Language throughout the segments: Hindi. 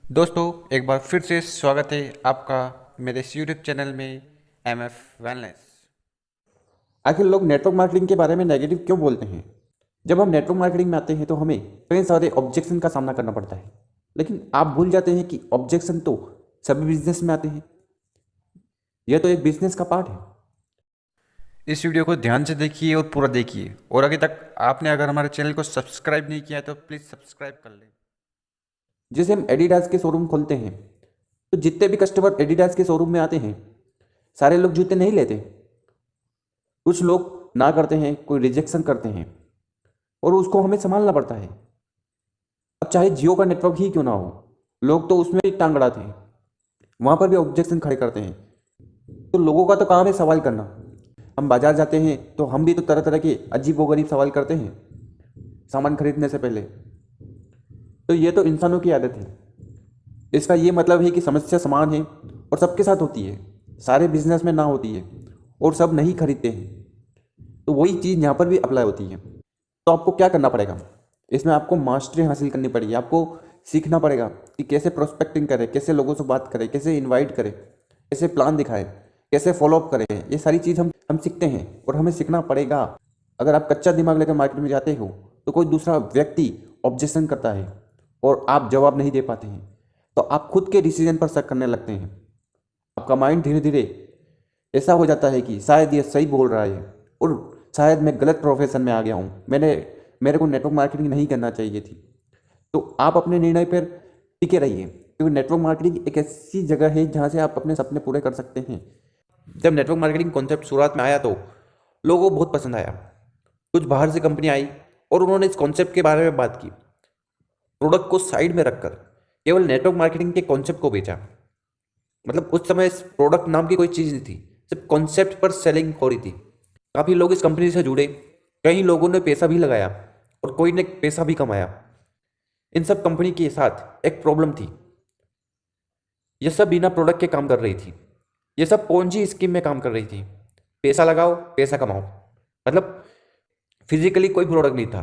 दोस्तों एक बार फिर से स्वागत है आपका मेरे इस यूट्यूब चैनल में MF वेलनेस। आखिर लोग नेटवर्क मार्केटिंग के बारे में नेगेटिव क्यों बोलते हैं? जब हम नेटवर्क मार्केटिंग में आते हैं तो हमें कई सारे ऑब्जेक्शन का सामना करना पड़ता है, लेकिन आप भूल जाते हैं कि ऑब्जेक्शन तो सभी बिजनेस में आते हैं। यह तो एक बिजनेस का पार्ट है। इस वीडियो को ध्यान से देखिए और पूरा देखिए, और अभी तक आपने अगर हमारे चैनल को सब्सक्राइब नहीं किया है तो प्लीज़ सब्सक्राइब कर लें। जैसे हम एडिडास के शोरूम खोलते हैं तो जितने भी कस्टमर एडिडास के शोरूम में आते हैं सारे लोग जूते नहीं लेते। कुछ लोग ना करते हैं, कोई रिजेक्शन करते हैं और उसको हमें संभालना पड़ता है। अब चाहे जियो का नेटवर्क ही क्यों ना हो, लोग तो उसमें भी टांग अड़ाते हैं, वहाँ पर भी ऑब्जेक्शन खड़े करते हैं। तो लोगों का तो काम है सवाल करना। हम बाजार जाते हैं तो हम भी तो तरह तरह के अजीब व गरीब सवाल करते हैं सामान खरीदने से पहले। तो ये तो इंसानों की आदत है। इसका ये मतलब है कि समस्या समान है और सबके साथ होती है, सारे बिजनेस में ना होती है और सब नहीं खरीदते हैं। तो वही चीज़ यहाँ पर भी अप्लाई होती है। तो आपको क्या करना पड़ेगा? इसमें आपको मास्टरी हासिल करनी पड़ेगी। आपको सीखना पड़ेगा कि कैसे प्रोस्पेक्टिंग करें, कैसे लोगों से बात करें, कैसे इनवाइट करें, कैसे प्लान दिखाएं, कैसे फॉलोअप करें। ये सारी चीज़ हम सीखते हैं और हमें सीखना पड़ेगा। अगर आप कच्चा दिमाग लेकर मार्केट में जाते हो तो कोई दूसरा व्यक्ति ऑब्जेक्शन करता है और आप जवाब नहीं दे पाते हैं तो आप खुद के डिसीजन पर शक करने लगते हैं। आपका माइंड धीरे धीरे ऐसा हो जाता है कि शायद ये सही बोल रहा है और शायद मैं गलत प्रोफेशन में आ गया हूँ, मेरे को नेटवर्क मार्केटिंग नहीं करना चाहिए थी। तो आप अपने निर्णय पर टिके रहिए, क्योंकि नेटवर्क मार्केटिंग एक ऐसी जगह है जहाँ से आप अपने सपने पूरे कर सकते हैं। जब नेटवर्क मार्केटिंग कॉन्सेप्ट शुरुआत में आया तो लोगों को बहुत पसंद आया। कुछ बाहर से कंपनी आई और उन्होंने इस कॉन्सेप्ट के बारे में बात की। प्रोडक्ट को साइड में रखकर केवल नेटवर्क मार्केटिंग के कॉन्सेप्ट को बेचा। मतलब उस समय इस प्रोडक्ट नाम की कोई चीज़ नहीं थी, सिर्फ कॉन्सेप्ट पर सेलिंग हो रही थी। काफ़ी लोग इस कंपनी से जुड़े, कई लोगों ने पैसा भी लगाया और कोई ने पैसा भी कमाया। इन सब कंपनी के साथ एक प्रॉब्लम थी, ये सब बिना प्रोडक्ट के काम कर रही थी। ये सब पोंजी स्कीम में काम कर रही थी, पैसा लगाओ पैसा कमाओ। मतलब फिजिकली कोई प्रोडक्ट नहीं था।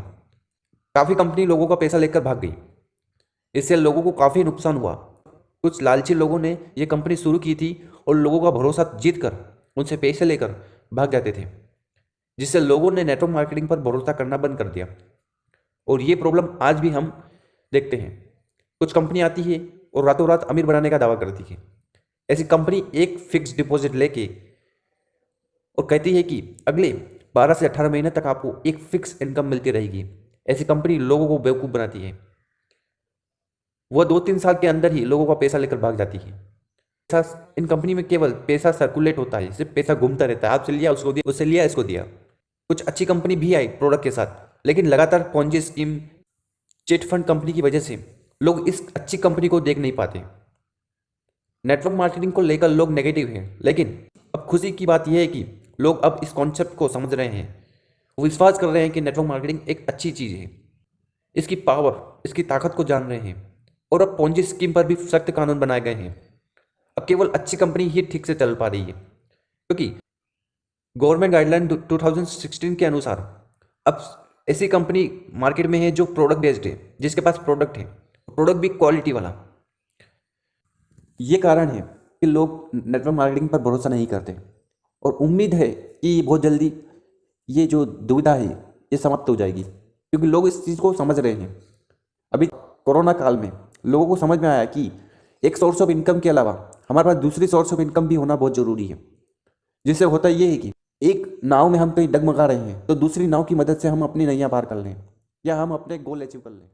काफ़ी कंपनी लोगों का पैसा लेकर भाग गई, इससे लोगों को काफ़ी नुकसान हुआ। कुछ लालची लोगों ने ये कंपनी शुरू की थी और लोगों का भरोसा जीत कर उनसे पैसे लेकर भाग जाते थे, जिससे लोगों ने नेटवर्क मार्केटिंग पर भरोसा करना बंद कर दिया। और ये प्रॉब्लम आज भी हम देखते हैं। कुछ कंपनी आती है और रातों रात अमीर बनाने का दावा करती है। ऐसी कंपनी एक फिक्स डिपॉजिट लेके और कहती है कि अगले 12 से 18 महीने तक आपको एक फिक्स इनकम मिलती रहेगी। ऐसी कंपनी लोगों को बेवकूफ़ बनाती है। वह 2-3 साल के अंदर ही लोगों का पैसा लेकर भाग जाती है। पैसा इन कंपनी में केवल पैसा सर्कुलेट होता है, सिर्फ पैसा घूमता रहता है। आपसे लिया उसको दिया, उससे लिया इसको दिया। कुछ अच्छी कंपनी भी आई प्रोडक्ट के साथ, लेकिन लगातार Ponzi scheme, chit fund company की वजह से लोग इस अच्छी कंपनी को देख नहीं पाते। नेटवर्क मार्केटिंग को लेकर लोग नेगेटिव हैं, लेकिन अब खुशी की बात यह है कि लोग अब इस कॉन्सेप्ट को समझ रहे हैं। वो विश्वास कर रहे हैं कि नेटवर्क मार्केटिंग एक अच्छी चीज़ है, इसकी पावर, इसकी ताकत को जान रहे हैं। और अब पॉन्जी स्कीम पर भी सख्त कानून बनाए गए हैं। अब केवल अच्छी कंपनी ही ठीक से चल पा रही है, क्योंकि गवर्नमेंट गाइडलाइन 2016 के अनुसार अब ऐसी कंपनी मार्केट में है जो प्रोडक्ट बेस्ड है, जिसके पास प्रोडक्ट है, प्रोडक्ट भी क्वालिटी वाला। ये कारण है कि लोग नेटवर्क मार्केटिंग पर भरोसा नहीं करते और उम्मीद है कि बहुत जल्दी ये जो दुविधा है ये समाप्त हो जाएगी, क्योंकि लोग इस चीज़ को समझ रहे हैं। अभी कोरोना काल में लोगों को समझ में आया कि एक सोर्स ऑफ इनकम के अलावा हमारे पास दूसरी सोर्स ऑफ इनकम भी होना बहुत ज़रूरी है। जिससे होता ये है कि एक नाव में हम कहीं डगमगा रहे हैं तो दूसरी नाव की मदद से हम अपनी नैया पार कर लें या हम अपने गोल अचीव कर लें।